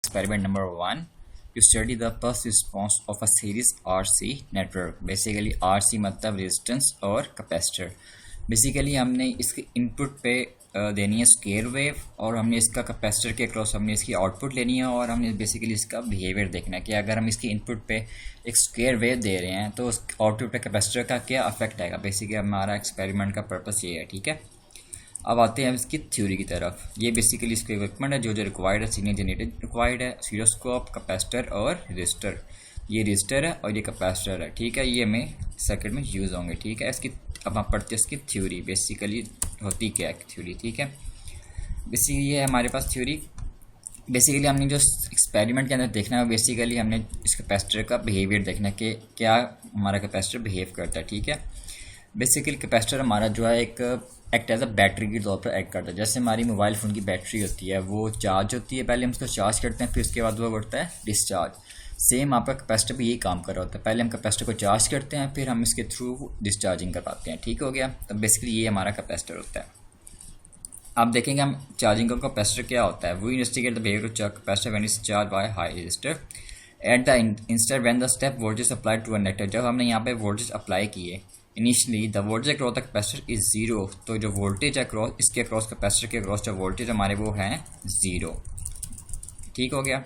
experiment number 1 to study the pulse response of a series RC network. Basically RC मतलब resistance और capacitor. Basically हमने इसके input पे देनी है स्क्वायर वेव और हमने इसका कैपेसिटर के अक्रॉस हमने इसकी आउटपुट लेनी है और हमने बेसिकली इसका बिहेवियर देखना है कि अगर हम इसकी इनपुट पे एक स्क्वायर वेव दे रहे हैं तो उस आउटपुट पे कैपेसिटर का क्या अफेक्ट आएगा। बेसिकली हमारा एक्सपेरिमेंट का पर्पस ये है, ठीक है। अब आते हैं इसकी थ्योरी की तरफ। ये बेसिकली इसका इक्विपमेंट है जो रिक्वायर्ड है, सिग्नल जनरेटर रिक्वायर्ड है, ऑसिलोस्कोप, कैपेसिटर और रजिस्टर। ये रजिस्टर है और ये कैपेसिटर है, ठीक है। ये हमें सर्किट में यूज़ होंगे, ठीक है। इसकी अब हम पढ़ते हैं इसकी थ्योरी, बेसिकली होती क्या है थ्योरी, ठीक है। बेसिकली ये है हमारे पास थ्योरी। बेसिकली हमने जो एक्सपेरिमेंट के अंदर देखना है बेसिकली हमने इस कैपेसिटर का बिहेवियर देखना है कि क्या हमारा कैपेसिटर बिहेव करता है, ठीक है। बेसिकली कैपेसिटर हमारा जो है एक एक्ट एज अ बैटरी के तौर पर एक्ट करता है। जैसे हमारी मोबाइल फ़ोन की बैटरी होती है, वो चार्ज होती है, पहले हम उसको चार्ज करते हैं, फिर उसके बाद वो बढ़ता है डिस्चार्ज। सेम आपका कैपेसिटर भी यही काम कर रहा होता है, पहले हम कैपेसिटर को चार्ज करते हैं, फिर हम इसके थ्रू डिस्चार्जिंग करवाते हैं, ठीक हो गया। तो बेसिकली ये हमारा कैपेसिटर होता है। अब देखेंगे हम चार्जिंग का कैपेसिटर क्या होता है। We investigate the behaviour of capacitor when is charge by high resistor at the instant when the step voltage applied to a inductor. जब हमने यहाँ पे वोल्टेज अप्लाई किए initially the voltage across the capacitor is zero, तो जो voltage across इसके across capacitor के across जो वोल्टेज हमारे वो हैं जीरो, ठीक हो गया।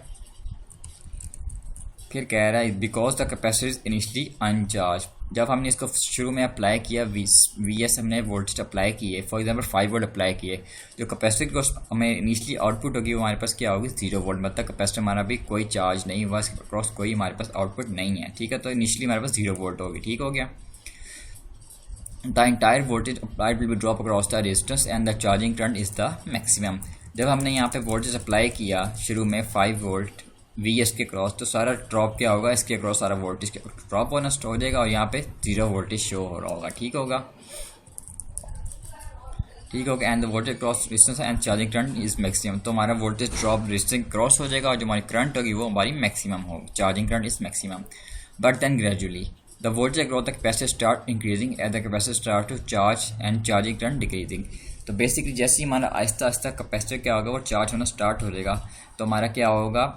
फिर कह रहा है because the capacitor is initially अनचार्ज। जब हमने इसको शुरू में अप्लाई किया वी एस हमने वोल्टेज अप्लाई किए, फॉर एग्जांपल 5 वोल्ट अप्लाई किए, जो कैपेसिटर को हमें इनिशियली आउटपुट होगी वो हमारे पास क्या होगी 0 वोल्ट, मतलब कैपेसिटर हमारा भी कोई चार्ज नहीं हुआ, इसके अक्रॉस कोई हमारे पास आउटपुट नहीं है, ठीक है। तो इनिशियली हमारे पास 0 वोल्ट होगी, ठीक हो गया। The entire voltage applied will be drop across the resistance and the charging current is the maximum. जब हमने यहाँ पे वोल्टेज अप्लाई किया शुरू में 5 वोल्ट वी एस के क्रॉस, तो सारा ड्रॉप क्या होगा, इसके क्रॉस सारा वोल्टेज ड्रॉप होना स्टार्ट हो जाएगा और यहाँ पे 0 वोल्टेज शो हो रहा होगा, ठीक होगा, ठीक होगा। And the voltage cross resistance and charging current is maximum, तो हमारा वोल्टेज ड्रॉप रेजिस्टेंस क्रॉस हो जाएगा और जो हमारी करंट होगी वो हमारी मैक्सिमम होगी, charging current is maximum. But then gradually the voltage across the capacitor start increasing as the capacitor start to charge and charging current decreasing. तो बेसिकली जैसे ही हमारा आहिस्ता आहिस्ता कैपेसिटर क्या होगा वो चार्ज होना स्टार्ट हो जाएगा, तो हमारा क्या होगा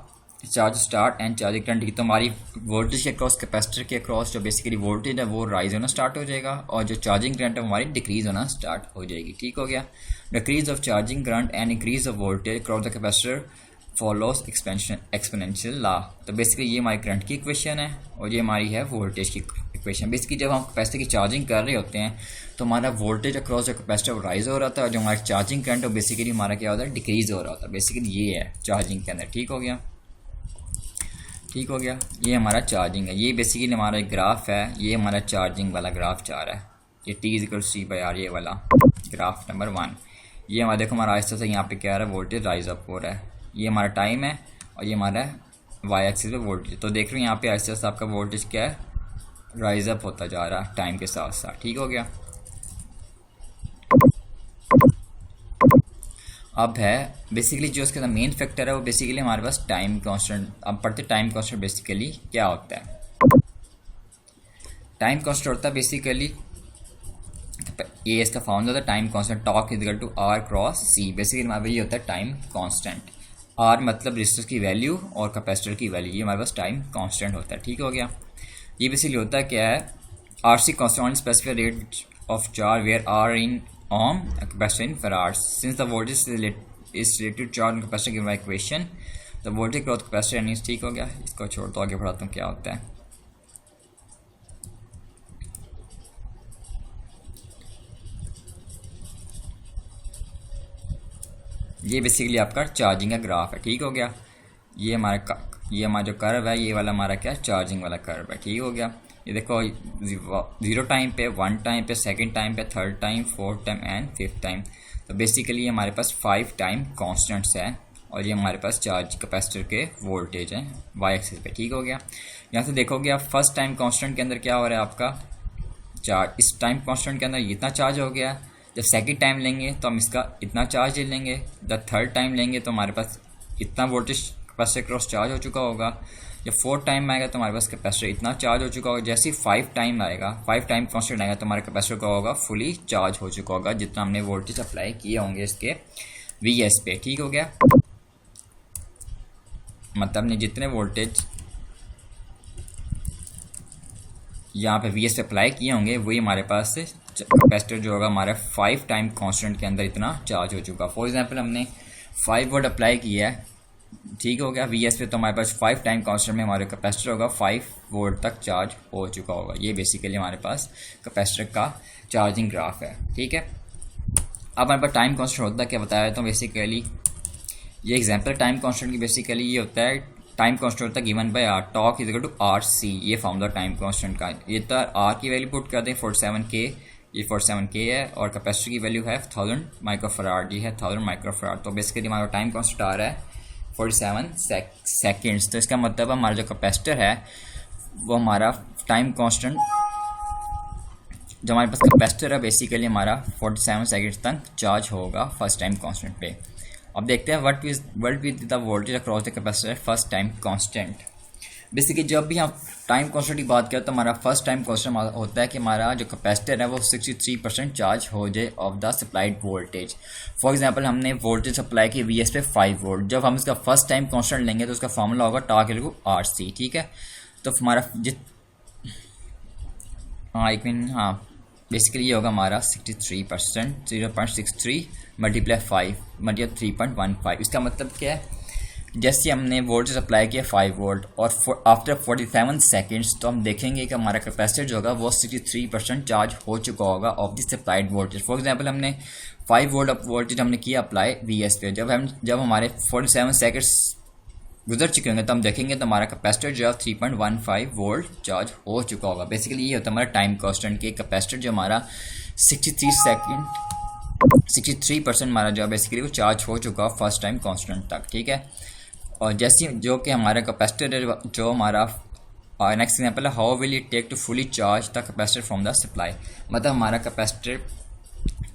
charge start and charging current, तो हमारी वोल्टेज के अक्रॉस कैपेसिटर के अक्रॉस जो बेसिकली वोल्टेज है वो राइज होना स्टार्ट हो जाएगा और जो चार्जिंग करंट है हमारी डिक्रीज होना स्टार्ट हो जाएगी, ठीक हो गया। Decrease of charging current and increase of voltage across the capacitor follows exponential law. तो बेसिकली ये हमारी करंट की इक्वेशन है और ये हमारी है वोल्टेज की इक्वेशन। बेसिकली जब हम कैपेसिटर की चार्जिंग कर रहे होते हैं तो हमारा वोल्टेज अक्रॉस जो कैपेसिटर राइज हो रहा था और जो हमारा चार्जिंग करंट है बेसिकली हमारा क्या होता है डिक्रीज हो रहा होता है। बेसिकली ये है चार्जिंग के अंदर, ठीक हो गया, ठीक हो गया। ये हमारा चार्जिंग है, ये बेसिकली हमारा एक ग्राफ है, ये हमारा चार्जिंग वाला ग्राफ जा रहा है, ये T=C/R ये वाला ग्राफ नंबर 1। ये हमारा देखो हमारा आहिस्ता से यहाँ पे क्या आ रहा है वोल्टेज राइज अप हो रहा है, ये हमारा टाइम है और ये हमारा वाई एक्सिस पे वोल्टेज। तो देख रहे हैं यहाँ पे आहिस्ता से आपका वोल्टेज क्या है राइज अप होता जा रहा है टाइम के साथ साथ, ठीक हो गया। अब है बेसिकली जो इसका मेन फैक्टर है वो बेसिकली हमारे पास टाइम कांस्टेंट। अब पढ़ते टाइम कांस्टेंट बेसिकली क्या होता है। टाइम कांस्टेंट होता है बेसिकली ये इसका फॉर्मूला होता है time constant tau is equal to R cross C. Basically हमारा ये होता है टाइम कांस्टेंट, आर मतलब रेजिस्टर की वैल्यू और कैपेसिटर की वैल्यू, ये हमारे पास टाइम कांस्टेंट होता है, ठीक हो गया। ये बेसिकली होता है क्या है R C constant specific rate of charge where R in ohm capacitor in farads since the voltage is related to charge and capacitor given by equation the voltage across capacitor and is, ठीक हो गया। इसको छोड़ दो आगे बढ़ाता हूँ क्या होता है। ये बेसिकली आपका चार्जिंग का ग्राफ है, ठीक हो गया। ये हमारा जो कर्व है ये वाला हमारा क्या चार्जिंग वाला कर्व है, ठीक हो गया। ये देखो 0 टाइम पे, 1 टाइम पे, 2nd टाइम पे, 3rd time, 4th time and 5th time. तो बेसिकली हमारे पास 5 टाइम कॉन्स्टेंट्स है और ये हमारे पास चार्ज कैपेसिटर के वोल्टेज हैं वाई एक्सिस पे, ठीक हो गया। यहाँ से देखोगे आप फर्स्ट टाइम कॉन्स्टेंट के अंदर क्या हो रहा है आपका चार्ज, इस टाइम कॉन्स्टेंट के अंदर इतना चार्ज हो गया। जब सेकेंड टाइम लेंगे तो हम इसका इतना चार्ज ले लेंगे, जब 3rd टाइम लेंगे तो हमारे पास इतना वोल्टेज कैपेसिटर क्रॉस चार्ज हो चुका होगा। जब 4th टाइम आएगा तो हमारे पास कैपेसिटर इतना चार्ज हो चुका होगा। जैसे ही 5 टाइम आएगा, 5 टाइम कांस्टेंट आएगा तो हमारा कैपेसिटर का होगा फुली चार्ज हो चुका होगा जितना हमने वोल्टेज अप्लाई किए होंगे इसके वी एस पे, ठीक हो गया। मतलब हमने जितने वोल्टेज यहाँ पे वी एस पे अप्लाई किए होंगे वही हमारे पास से कैपेसिटर जो होगा हमारा 5 टाइम कांस्टेंट के अंदर इतना चार्ज हो चुका। फॉर एग्जांपल हमने 5 वोल्ट अप्लाई किया है, ठीक हो गया वी एस पे, तो हमारे पास 5 टाइम कांस्टेंट में हमारे कैपेसिटर होगा 5 वोल्ट तक चार्ज हो चुका होगा। ये बेसिकली हमारे पास कैपेसिटर का चार्जिंग ग्राफ है, ठीक है। अब हमारे पास टाइम कांस्टेंट होता है क्या बताया, तो बेसिकली ये एग्जांपल टाइम कांस्टेंट की बेसिकली ये होता है, टाइम कांस्टेंट होता है given by R, tau is equal to R C, ये फार्मूला टाइम कांस्टेंट का। ये तो आर की वैल्यू पुट कर दें 47K, ये 47K है, और कैपेसिटर की वैल्यू है 1000 माइक्रोफराड, ये है 1000 माइक्रोफराड। तो बेसिकली हमारा टाइम कांस्टेंट आ रहा है 47 सेकेंड्स। तो इसका मतलब हमारा जो कैपेसिटर है वो हमारा टाइम कांस्टेंट, जो हमारे पास कैपेसिटर है बेसिकली हमारा 47 सेकेंड्स तक चार्ज होगा फर्स्ट टाइम कांस्टेंट पे। अब देखते हैं what with the voltage across the capacitor first time constant. Basically जब भी हम टाइम कांस्टेंट की बात करें तो हमारा फर्स्ट टाइम कांस्टेंट होता है कि हमारा जो कैपेसिटर है वो 63% चार्ज हो जाए of the supplied voltage. For example हमने वोल्टेज सप्लाई की वी एस पे 5 वोल्ट, जब हम इसका फर्स्ट टाइम कांस्टेंट लेंगे तो उसका फॉर्मूला होगा tau equal to R C, ठीक है। तो हमारा बेसिकली ये होगा हमारा 63%, 0.63 मल्टीप्लाई 5 मल्टीप्लाई 3.15। इसका मतलब क्या है, जैसे हमने वोल्टेज अप्लाई किया 5 वोल्ट और आफ्टर 47 सेकेंड्स तो हम देखेंगे कि हमारा कैपेसिटर जो होगा वो 63% चार्ज हो चुका होगा of the supplied voltage. For example हमने 5 वोल्ट वोल्टेज हमने किया अप्लाई वी एस पे, जब हमारे 47 सेकेंड्स गुजर चुके होंगे तो हम देखेंगे तो हमारा कैपेसिटर जो है 3.15 वोल्ट चार्ज हो चुका होगा। बेसिकली ये होता है हमारा टाइम कांस्टेंट के कैपेसिटर जो हमारा 63% हमारा जो है बेसिकली वो चार्ज हो चुका फर्स्ट टाइम कांस्टेंट तक, ठीक है। और जैसे जो कि हमारा कैपेसिटर जो हमारा नेक्स्ट एग्जांपल है, how will it take to fully charge the capacitor from the supply, मतलब हमारा कैपेसिटर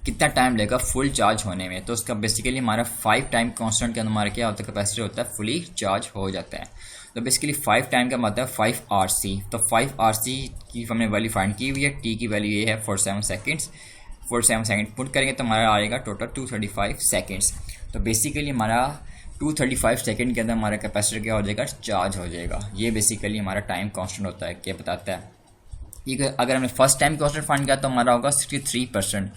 कितना टाइम लेगा फुल चार्ज होने में। तो उसका बेसिकली हमारा 5 टाइम कांस्टेंट के अंदर हमारा क्या होता है, कैपेसिटर होता है फुली चार्ज हो जाता है। तो बेसिकली 5 टाइम का मतलब 5 RC, तो 5 RC की हमने वैल्यू फाइंड की हुई है, टी की वैल्यू ये है 47 सेकेंड्स, 47 सेकेंड पुट करेंगे तो हमारा आएगा टोटल 235 सेकेंड्स। तो बेसिकली हमारा 235 सेकेंड के अंदर हमारा कैपेसिटर क्या हो जाएगा, चार्ज हो जाएगा। ये बेसिकली हमारा टाइम कांस्टेंट होता है, क्या बताता है। अगर हमने फर्स्ट टाइम कांस्टेंट फाइंड किया तो हमारा होगा 63%,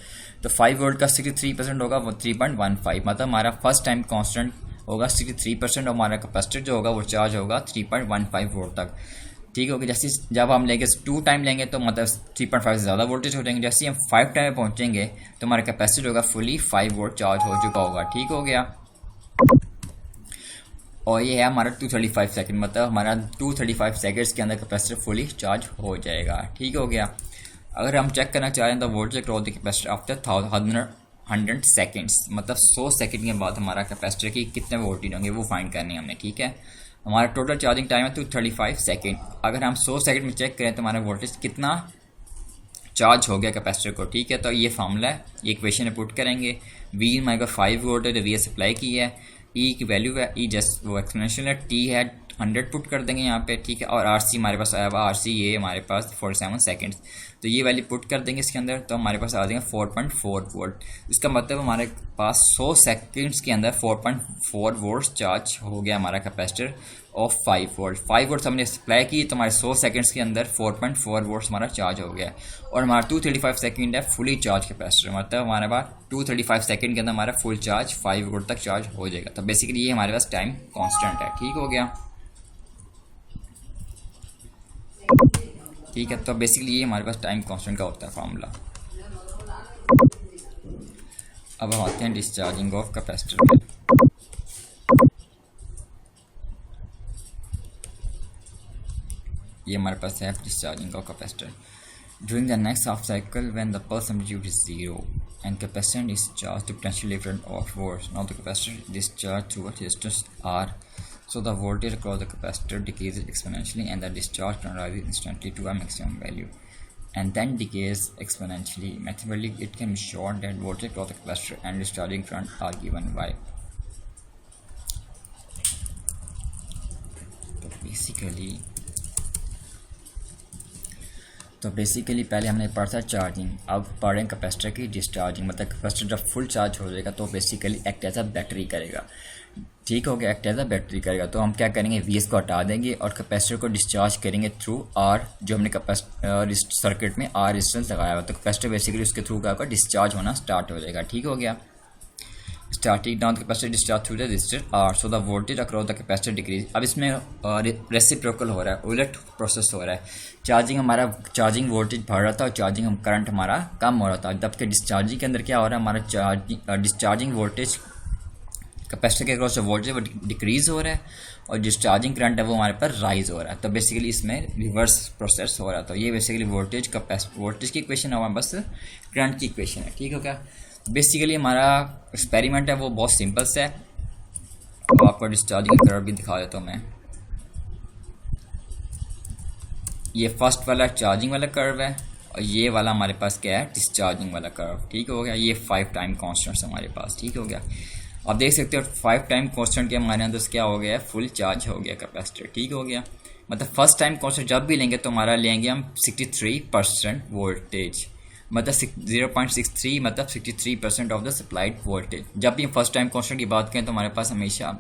तो 5 वोल्ट का 63% होगा वो 3.15, मतलब हमारा फर्स्ट टाइम कांस्टेंट होगा 63% और हमारा कैपेसिटर जो होगा वो चार्ज होगा 3.15 वोल्ट तक, ठीक होगा। जैसे जब हम लेंगे 2 टाइम लेंगे तो मतलब 3.5 से ज़्यादा वोल्टेज हो जाएंगे। जैसे हम 5 टाइम में पहुँचेंगे तो हमारा कैपेसिटर होगा फुली 5 वोल्ट चार्ज हो चुका होगा, ठीक हो गया। और ये है हमारा 235 सेकेंड, मतलब हमारा 235 सेकेंड्स के अंदर कैपेसिटर फुली चार्ज हो जाएगा, ठीक हो गया। अगर हम चेक करना चाहें तो voltage across the capacitor after 100 seconds, मतलब 100 सेकेंड के बाद हमारा कैपेसिटर की कितने वोल्टेज होंगे वो फाइंड करनी है हमने, ठीक है। हमारा टोटल चार्जिंग टाइम है 235 सेकेंड। अगर हम 100 सेकेंड में चेक करें तो हमारा वोल्टेज कितना चार्ज हो गया कैपेसिटर को, ठीक है। तो ये फार्मूला है, ये इक्वेशन में पुट करेंगे। वी हमारे पास 5 वोल्ट है जो वी एस अप्लाई की है, ई की वैल्यू है, ई जस्ट वो एक्सपोनेंशियल है, टी है 100 पुट कर देंगे यहाँ पे, ठीक है। और आर सी हमारे पास आया हुआ, आर सी ये हमारे पास 47 सेकेंड्स, तो ये वैल्यू पुट कर देंगे इसके अंदर, तो हमारे पास आ जाएगा 4.4 वोल्ट। इसका मतलब हमारे पास 100 सेकेंड्स के अंदर 4.4 वोल्ट चार्ज हो गया हमारा कैपेसिटर ऑफ 5 वोल्ट। 5 वोल्ट हमने सप्लाई की तो हमारे 100 सेकेंड्स के अंदर 4.4 वोल्ट हमारा चार्ज हो गया। और हमारा 235 सेकेंड है फुली चार्ज कैपेसिटर, मतलब हमारे पास 235 सेकेंड के अंदर हमारा फुल चार्ज 5 वोल्ट तक चार्ज हो जाएगा। तो बेसिकली ये हमारे पास टाइम कॉन्स्टेंट है, ठीक हो गया, ठीक है। तो बेसिकली ये हमारे पास टाइम कांस्टेंट का होता है फार्मूला। अब हम आते हैं डिस्चार्जिंग ऑफ कैपेसिटर में। ये हमारे पास है discharging of capacitor. During the next half cycle when the pulse amplitude is 0 and capacitor is charged to potential different of volts, now the capacitor is discharged through a resistance R. So the voltage across the capacitor decreases exponentially and the discharge current rises instantly to a maximum value and then decays exponentially. Mathematically, it can be shown that voltage across the capacitor and discharging current are given by. तो basically पहले हमने पढ़ा था charging, अब पढ़ रहे हैं capacitor की डिस्चार्जिंग, मतलब कैपेसिटर जब फुल चार्ज हो जाएगा तो basically act as a battery करेगा। ठीक हो गया, एक्ट एज अ बैटरी करेगा। तो हम क्या करेंगे, वीएस को हटा देंगे और कैपेसिटर को डिस्चार्ज करेंगे थ्रू आर, जो हमने सर्किट में आर रेजिस्टेंस लगाया हुआ, तो कैपेसिटर बेसिकली उसके थ्रू क्या होगा, डिस्चार्ज होना स्टार्ट हो जाएगा। ठीक हो गया, starting down capacitor discharge through the resistor R, so the voltage across the capacitor decrease. अब इसमें रेसिप्रोकल हो रहा है, उलट प्रोसेस हो रहा है। चार्जिंग वोल्टेज बढ़ रहा था और चार्जिंग करंट हमारा कम हो रहा था, जबकि डिस्चार्जिंग के अंदर क्या हो रहा है, हमारा डिस्चार्जिंग वोल्टेज कैपेसिटर के अक्रॉस जो वोल्टेज वो डिक्रीज हो रहा है और डिस्चार्जिंग करंट है वो हमारे पर राइज हो रहा है। तो बेसिकली इसमें रिवर्स प्रोसेस हो रहा है। तो ये बेसिकली वोल्टेज की इक्वेशन है, बस करंट की इक्वेशन है। ठीक हो गया, बेसिकली हमारा एक्सपेरिमेंट है वो बहुत सिंपल सा है। तो आपको डिस्चार्जिंग कर्व भी दिखा देता हूँ मैं। ये फर्स्ट वाला चार्जिंग वाला कर्व है और ये वाला हमारे पास क्या है, डिस्चार्जिंग वाला कर्व। ठीक हो गया, ये 5 टाइम कॉन्स्टेंट्स हमारे पास। ठीक हो गया, आप देख सकते हो 5 टाइम कॉन्स्टेंट के हमारे अंदर क्या हो गया है, फुल चार्ज हो गया कैपेसिटर। ठीक हो गया, मतलब फर्स्ट टाइम कॉन्स्टेंट जब भी लेंगे तो हमारा लेंगे हम 63% वोल्टेज, मतलब 0.63 मतलब 63% ऑफ द सप्लाइड वोल्टेज। जब भी हम फर्स्ट टाइम कॉन्स्टेंट की बात करें तो हमारे पास हमेशा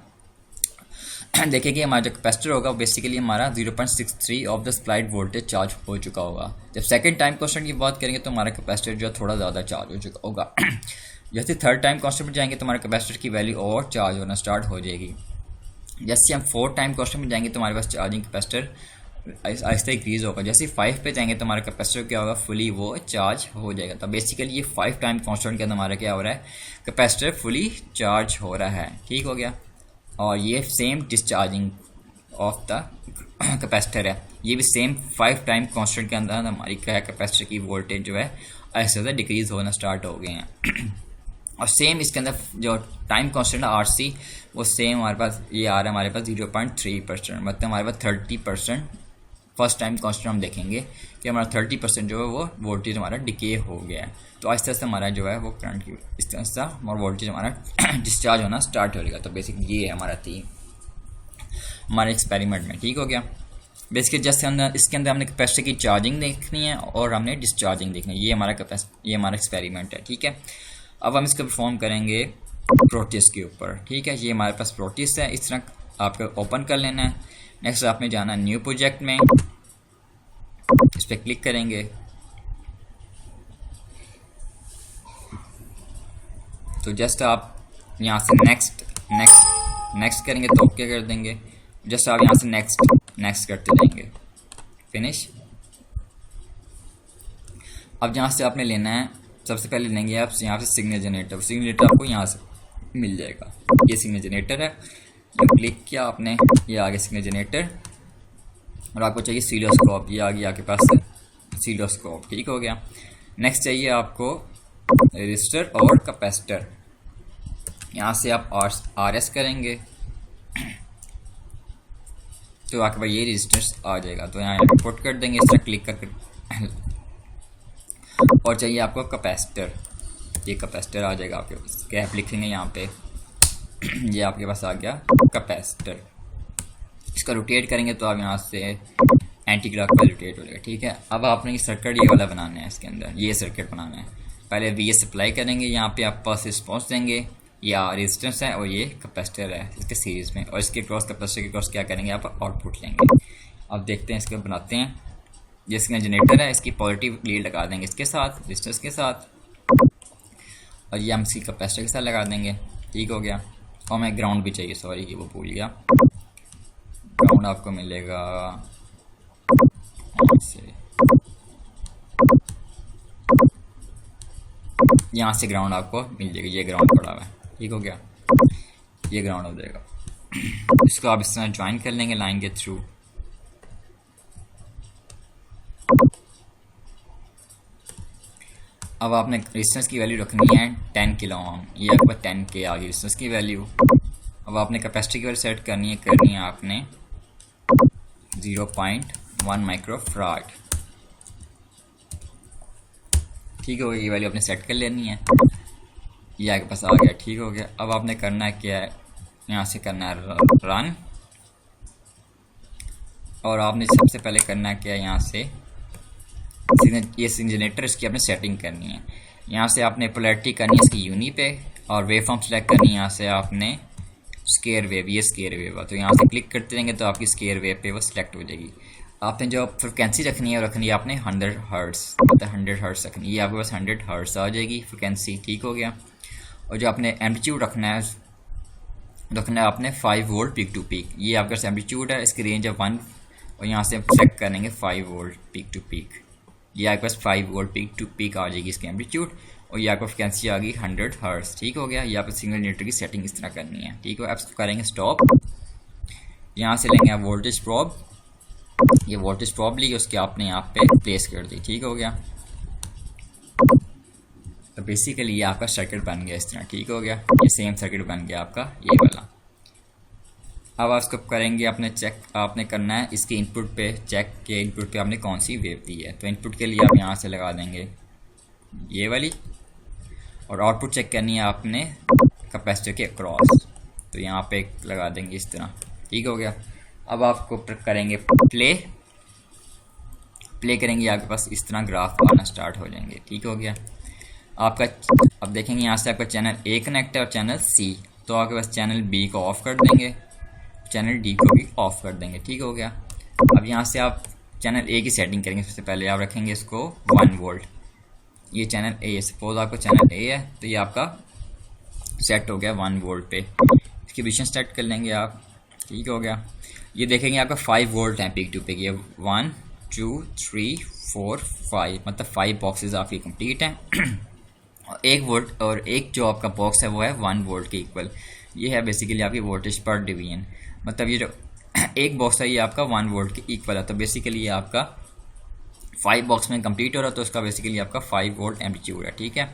देखें कि हमारा जो कैपेसिटर होगा बेसिकली हमारा 0.63 of the supplied voltage charge हो चुका होगा। जब सेकंड टाइम कॉन्स्टेंट की बात करेंगे तो हमारा कैपेसिटर जो है थोड़ा ज़्यादा चार्ज हो चुका होगा। जैसे थर्ड टाइम कॉन्स्टेंट में जाएंगे तो हमारे कैपेसिटर की वैल्यू और चार्ज होना स्टार्ट हो जाएगी। जैसे हम फोर्थ टाइम कॉन्स्टेंट में जाएंगे तो हमारे पास चार्जिंग कैपेसिटर आहिस्ता इंक्रीज होगा। जैसे 5 पे जाएंगे तो हमारा कैपेसिटर क्या होगा, फुली वो चार्ज हो जाएगा। तो बेसिकली ये 5 टाइम कॉन्स्टेंट के अंदर हमारा क्या हो रहा है, कैपेसिटर फुली चार्ज हो रहा है। ठीक हो गया, और ये same discharging of the capacitor है, ये भी सेम 5 टाइम कॉन्स्टेंट के अंदर हमारी क्या है, कैपेसिटर की वोल्टेज जो है ऐसे से डिक्रीज होना स्टार्ट हो गए हैं। और सेम इसके अंदर जो टाइम कॉन्स्टेंट है आरसी वो सेम हमारे पास ये आ रहा है हमारे पास 0.3%, मतलब हमारे पास 30% फर्स्ट टाइम कॉन्स्टेंट हम देखेंगे कि हमारा 30% जो है वो वोल्टेज हमारा डिके हो गया है। तो आहिस्ता आहिस्ता हमारा जो है वो करंट की इस तरह से हमारा वोल्टेज हमारा डिस्चार्ज होना स्टार्ट हो जाएगा। तो बेसिकली ये है हमारा थीम हमारे एक्सपेरिमेंट में। ठीक हो गया, बेसिकली जैसे अंदर इसके अंदर हमने कैपेसिटर की चार्जिंग देखनी है और हमने डिस्चार्जिंग देखनी है। ये हमारा एक्सपेरिमेंट है। ठीक है, अब हम इसको परफॉर्म करेंगे प्रोटीस के ऊपर। ठीक है, ये हमारे पास प्रोटीस है, इस तरह आपको ओपन कर लेना है। नेक्स्ट आपने जाना है न्यू प्रोजेक्ट में, इस पर क्लिक करेंगे। तो जस्ट आप यहाँ से नेक्स्ट करेंगे तो ओके कर देंगे। जस्ट आप यहाँ से नेक्स्ट करते जाएंगे, फिनिश। अब यहाँ से आपने लेना है, सबसे पहले लेंगे आप यहाँ से सिग्नल जनरेटर आपको यहाँ से मिल जाएगा। ये सिग्नल जनरेटर है, तो क्लिक किया आपने, ये आ गया सिग्नल जनरेटर। और आपको चाहिए सीलोस्कोप, ये आ गया आपके पास सीलोस्कोप। ठीक हो गया, नेक्स्ट चाहिए आपको रजिस्टर और कैपेसिटर। यहाँ से आप RS करेंगे तो आपके पास ये रजिस्टर्स आ जाएगा। तो यहाँ इंपोर्ट कर देंगे, इस तरह क्लिक करके। और चाहिए आपको कैपेसिटर, ये कैपेसिटर आ जाएगा आपके पास, कैप लिखेंगे यहाँ पे। ये आपके पास आ गया कैपेसिटर। इसका रोटेट करेंगे तो आप यहाँ से एंटी क्लॉकवाइज रोटेट हो जाएगा। ठीक है, अब आपने ये सर्किट ये वाला बनाना है, इसके अंदर ये सर्किट बनाना है। पहले VS अप्लाई करेंगे, यहाँ पे आप पल्स रिस्पॉन्स देंगे, या रेजिस्टेंस है और ये कैपेसिटर है इसके सीरीज में, और इसके क्रॉस कैपेसिटर के क्रॉस क्या करेंगे, आप आउटपुट लेंगे। अब देखते हैं, इसको बनाते हैं। जिसका जनरेटर है इसकी पॉजिटिव लीड लगा देंगे इसके साथ, रेजिस्टेंस के साथ, और ये हम इसकी कैपेसिटर के साथ लगा देंगे। ठीक हो गया, और हमें ग्राउंड भी चाहिए, सॉरी ये वो भूल गया। ग्राउंड आपको मिलेगा यहाँ से ग्राउंड आपको मिल जाएगा, ये ग्राउंड पड़ा हुआ है। ठीक हो गया, ये ग्राउंड हो जाएगा। इसको आप इस तरह ज्वाइन कर लेंगे लाइन के थ्रू। अब आपने रेजिस्टेंस की वैल्यू रखनी है 10 किलो ओम, ये आपके पास 10 के आ गई रेजिस्टेंस की वैल्यू। अब आपने कैपेसिटी की वैल्यू सेट करनी है आपने 0.1 माइक्रोफराड। ठीक हो गया, ये वैल्यू आपने सेट कर लेनी है, ये आपके पास आ गया। ठीक हो गया, अब आपने करना है क्या है, यहाँ से करना है रन, और आपने सबसे पहले करना है क्या है, यहाँ से ये जनरेटर इसकी आपने सेटिंग करनी है। यहाँ से आपने पोलैरिटी करनी है इसकी यूनी पे, और वेव फॉर्म सेलेक्ट करनी है यहाँ से आपने स्केयर वेव, ये स्केयर वेव है, तो यहाँ से क्लिक करते रहेंगे तो आपकी स्केयर वेव पे वो सिलेक्ट हो जाएगी। आपने जो फ्रिक्वेंसी रखनी है वो रखनी है आपने 100 हर्ट्स, मतलब 100 हर्ट्स रखनी है, ये आपके पास 100 हर्ट्स आ जाएगी फ्रिक्वेंसी, ठीक हो गया। और जो आपने एम्पलीट्यूड रखना है आपने 5 वोल्ट पीक टू पीक, ये आपका एम्पलीट्यूड है, इसकी रेंज है 1, और यहाँ से चेक करेंगे 5 वोल्ट पीक टू पीक, ये आपके पास 5 वोल्ट पीक टू पीक आ जाएगी इसकी एम्पलीट्यूड, और ये आपको फ्रिक्वेंसी आ गई 100 हर्ट्स, ठीक हो गया। ये आपको सिंगल जनरेटर की सेटिंग इस तरह करनी है, ठीक है। आप करेंगे स्टॉप, यहाँ से लेंगे आप वोल्टेज प्रॉब, ये वोल्टेज प्रॉब ली, उसके आपने यहाँ पे प्लेस कर दी, ठीक हो गया। तो बेसिकली ये आपका सर्किट बन गया इस तरह, ठीक हो गया, ये सेम सर्किट बन गया आपका ये वाला। अब आप इसको करेंगे, आपने चेक आपने करना है इसके इनपुट पे, चेक के इनपुट पे आपने कौन सी वेव दी है, तो इनपुट के लिए आप यहाँ से लगा देंगे ये वाली, और आउटपुट चेक करनी है आपने कैपेसिटर के अक्रॉस, तो यहाँ पे लगा देंगे इस तरह, ठीक हो गया। अब आपको करेंगे प्ले करेंगे, आपके पास इस तरह ग्राफ आना स्टार्ट हो जाएंगे, ठीक हो गया आपका। अब देखेंगे यहाँ से आपका चैनल ए कनेक्ट है और चैनल सी, तो आपके पास चैनल बी को ऑफ कर देंगे, चैनल डी को भी ऑफ कर देंगे, ठीक हो गया। अब यहाँ से आप चैनल ए की सेटिंग करेंगे, सबसे पहले आप रखेंगे इसको 1 वोल्ट, ये चैनल ए है, सपोज आपका चैनल ए है, तो ये आपका सेट हो गया 1 वोल्ट पे, इसकी पोजीशन सेट कर लेंगे आप, ठीक हो गया। ये देखेंगे आपका 5 वोल्ट है पीक टू पीक, ये 1 2 3 4 5, मतलब 5 बॉक्सेस आपकी कंप्लीट हैं और 1 वोल्ट, और एक जो आपका बॉक्स है वो है 1 वोल्ट के इक्वल, ये है बेसिकली आपकी वोल्टेज पर डिवीजन, मतलब ये जो एक बॉक्स है ये आपका 1 वोल्ट के इक्वल है, तो बेसिकली ये आपका 5 बॉक्स में कंप्लीट हो रहा है, तो उसका बेसिकली आपका 5 वोल्ट एम्पलीट्यूड है, ठीक है।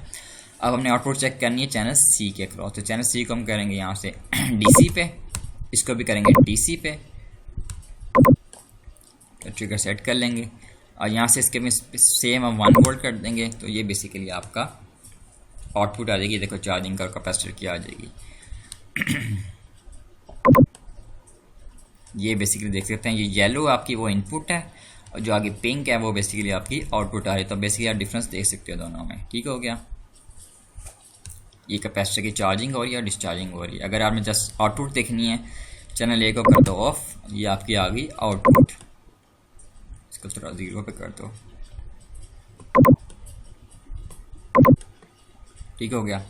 अब हमने आउटपुट चेक करनी है चैनल सी के अक्रॉस, तो चैनल सी को हम करेंगे यहाँ से डीसी पे, इसको भी करेंगे डीसी पे, तो ट्रिगर सेट कर लेंगे, और यहाँ से इसके में सेम हम 1 वोल्ट कर देंगे, तो ये बेसिकली आपका आउटपुट आ जाएगी, देखो चार्जिंग का कैपेसिटर की आ जाएगी। ये बेसिकली देख सकते हैं, ये येलो आपकी वो इनपुट है, और जो आगे पिंक है वो बेसिकली आपकी आउटपुट आ रही है, तो बेसिकली आप डिफरेंस देख सकते हो दोनों में, ठीक हो गया। ये कैपेसिटर की चार्जिंग हो रही है, डिस्चार्जिंग हो रही है। अगर आपने जस्ट आउटपुट देखनी है, चैनल ए को कर दो ऑफ, ये आपकी आ गई आउटपुट, इसको थोड़ा 0 पे कर दो, ठीक हो गया।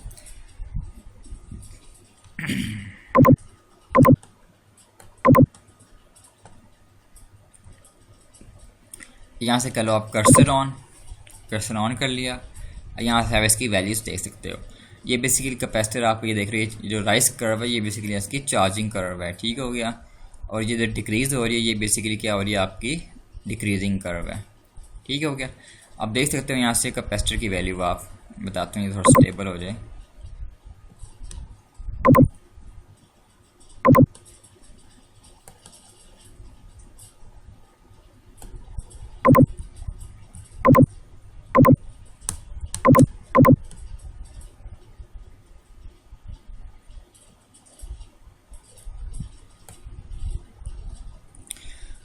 यहाँ से कर लो आप कर्सर ऑन कर लिया, यहाँ से आप इसकी वैल्यूज देख सकते हो। ये बेसिकली कैपेसिटर आप ये देख रहे हैं, जो राइज कर्व है ये बेसिकली इसकी चार्जिंग कर्व है, ठीक हो गया। और ये जो डिक्रीज हो रही है ये बेसिकली क्या हो रही है, आपकी डिक्रीजिंग कर्व है, ठीक हो गया। आप देख सकते हो यहाँ से कैपेसिटर की वैल्यू, आप बताता हूँ ये थोड़ा स्टेबल हो जाए।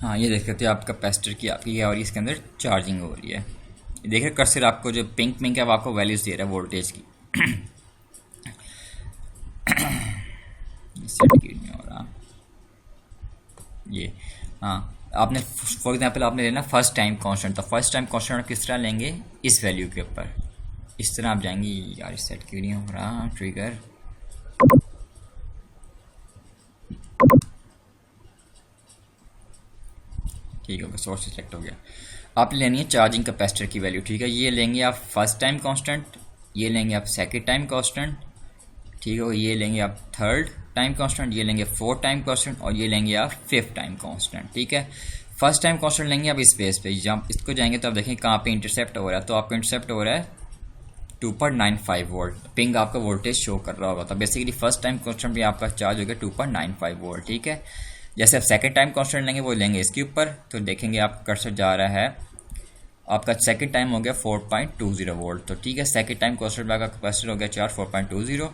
हाँ, ये देख सकते हो आप कैपेसिटर की आपकी क्या हो रही है, इसके अंदर चार्जिंग हो रही है। देख रहे कर्सर आपको जो पिंक है वो आपको वैल्यूज दे रहा है वोल्टेज की। नहीं हो रहा ये। हाँ, आपने फॉर एग्जांपल आपने लेना फर्स्ट टाइम कांस्टेंट, तो फर्स्ट टाइम कांस्टेंट किस तरह लेंगे, इस वैल्यू के ऊपर इस तरह आप जाएंगे। यार सेट क्यों नहीं हो रहा ट्रिगर, ठीक होगा, सोर्स सिलेक्ट हो गया। आप लेनी है चार्जिंग कैपेसिटर की वैल्यू, ठीक है। ये लेंगे आप फर्स्ट टाइम कांस्टेंट, ये लेंगे आप सेकंड टाइम कांस्टेंट, ठीक है। ये लेंगे आप थर्ड टाइम कांस्टेंट, ये लेंगे फोर्थ टाइम कांस्टेंट, और ये लेंगे आप फिफ्थ टाइम कांस्टेंट, ठीक है। फर्स्ट टाइम कांस्टेंट लेंगे आप इस बेस पे, जब इसको जाएंगे तो आप देखें कहाँ पे इंटरसेप्ट हो रहा है, तो आपको इंटरसेप्ट हो रहा है 2.95 वोल्ट, पिंग आपका वोल्टेज शो कर रहा होगा। तो बेसिकली फर्स्ट टाइम कांस्टेंट भी आपका चार्ज हो गया 2.95 वोल्ट, ठीक है। जैसे आप सेकंड टाइम कांस्टेंट लेंगे वो लेंगे इसके ऊपर, तो देखेंगे आप कर्सर जा रहा है, आपका सेकंड टाइम हो गया 4.20 वोल्ट, तो ठीक है। सेकंड टाइम कांस्टेंट का कैपेसिटर हो गया चार्ज 4.20।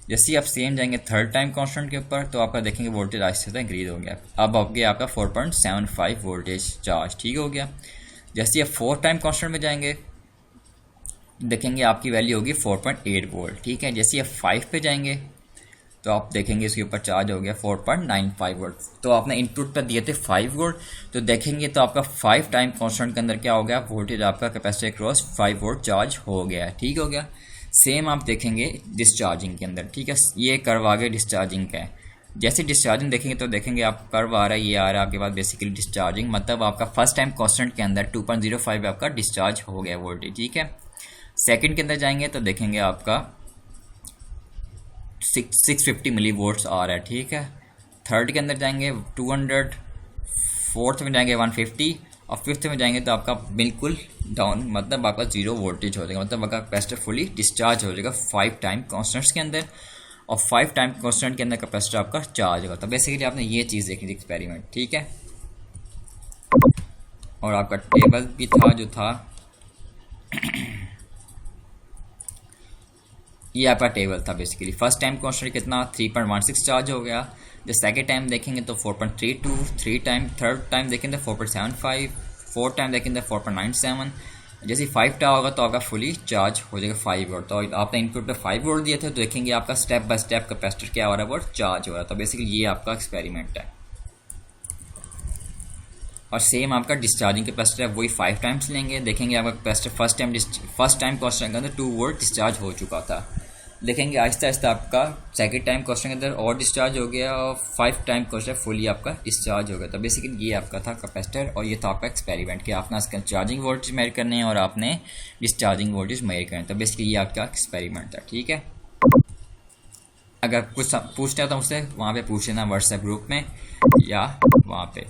जैसे आप सेम जाएंगे थर्ड टाइम कांस्टेंट के ऊपर, तो आपका देखेंगे वोल्टेज आहिस्ते से इंक्रीज हो गया, अब आप गया आपका 4.75 वोल्टेज चार्ज, ठीक हो गया। जैसे आप फोर्थ टाइम कांस्टेंट में जाएंगे देखेंगे आपकी वैल्यू होगी 4.8 वोल्ट, ठीक है। जैसे आप 5 पे जाएंगे तो आप देखेंगे इसके ऊपर चार्ज हो गया 4.95 वोल्ट। तो आपने इनपुट पर दिए थे 5 वोल्ट, तो देखेंगे तो आपका 5 टाइम कांस्टेंट के अंदर क्या हो गया, वोल्टेज आपका कैपेसिटर क्रॉस 5 वोल्ट चार्ज हो गया। ठीक हो गया। सेम आप देखेंगे डिस्चार्जिंग के अंदर। ठीक है, ये कर्व आगे डिस्चार्जिंग का है। जैसे डिस्चार्जिंग देखेंगे तो देखेंगे आप कर्व आ रहा है, ये आ रहा है आपके पास बेसिकली डिस्चार्जिंग, मतलब आपका फर्स्ट टाइम कांस्टेंट के अंदर 2.05 आपका डिस्चार्ज हो गया वोल्टेज। ठीक है। सेकंड के अंदर जाएंगे तो देखेंगे आपका 650 मिली वोल्ट्स आ रहा है। ठीक है। थर्ड के अंदर जाएंगे 200, फोर्थ में जाएंगे 150 और फिफ्थ में जाएंगे तो आपका बिल्कुल डाउन, मतलब आपका 0 वोल्टेज हो जाएगा, मतलब आपका कैपेसिटर फुली डिस्चार्ज हो जाएगा 5 टाइम कॉन्स्टेंट्स के अंदर, और 5 टाइम कॉन्स्टेंट के अंदर कैपेसिटर आपका चार्ज होगा। तो बेसिकली आपने ये चीज़ देखी थी एक्सपेरिमेंट। ठीक है। और आपका टेबल भी था जो था ये आपका टेबल था बेसिकली। फर्स्ट टाइम कांस्टेंट कितना 3.16 चार्ज हो गया। जब सेकेंड टाइम देखेंगे तो 4.32, थ्री टाइम, थर्ड टाइम देखेंगे तो 4.75, फोर्थ टाइम देखेंगे तो 4.97। जैसे 5 टाइम होगा तो आपका फुली चार्ज हो जाएगा 5 वोल्ट। तो आपने इनपुट पे 5 वोल्ट दिए थे, तो देखेंगे आपका स्टेप बाय स्टेप कैपेसिटर क्या हो रहा है वो चार्ज हो रहा है। तो बेसिकली ये आपका एक्सपेरिमेंट है। और सेम आपका डिस्चार्जिंग कैपेसिटर है, वही 5 टाइम्स लेंगे। देखेंगे आपका कैपेसिटर फर्स्ट टाइम कांस्टेंट के अंदर 2 वोल्ट डिस्चार्ज हो चुका था। देखेंगे आहिस्ता आहिस्ता आपका सेकंड टाइम कांस्टेंट के अंदर और डिस्चार्ज हो गया, और 5 टाइम कांस्टेंट फुली आपका डिस्चार्ज हो गया। तो बेसिकली ये आपका था कैपेसिटर, और ये था आपका एक्सपेरिमेंट कि आपने इसका चार्जिंग वोल्टेज मेजर करने हैं और आपने डिस्चार्जिंग वोल्टेज मेजर करना है। तो बेसिकली ये आपका एक्सपेरिमेंट था। ठीक है। अगर कुछ पूछना है तो मुझसे वहाँ पे पूछ लेना व्हाट्सएप ग्रुप में या वहाँ पे।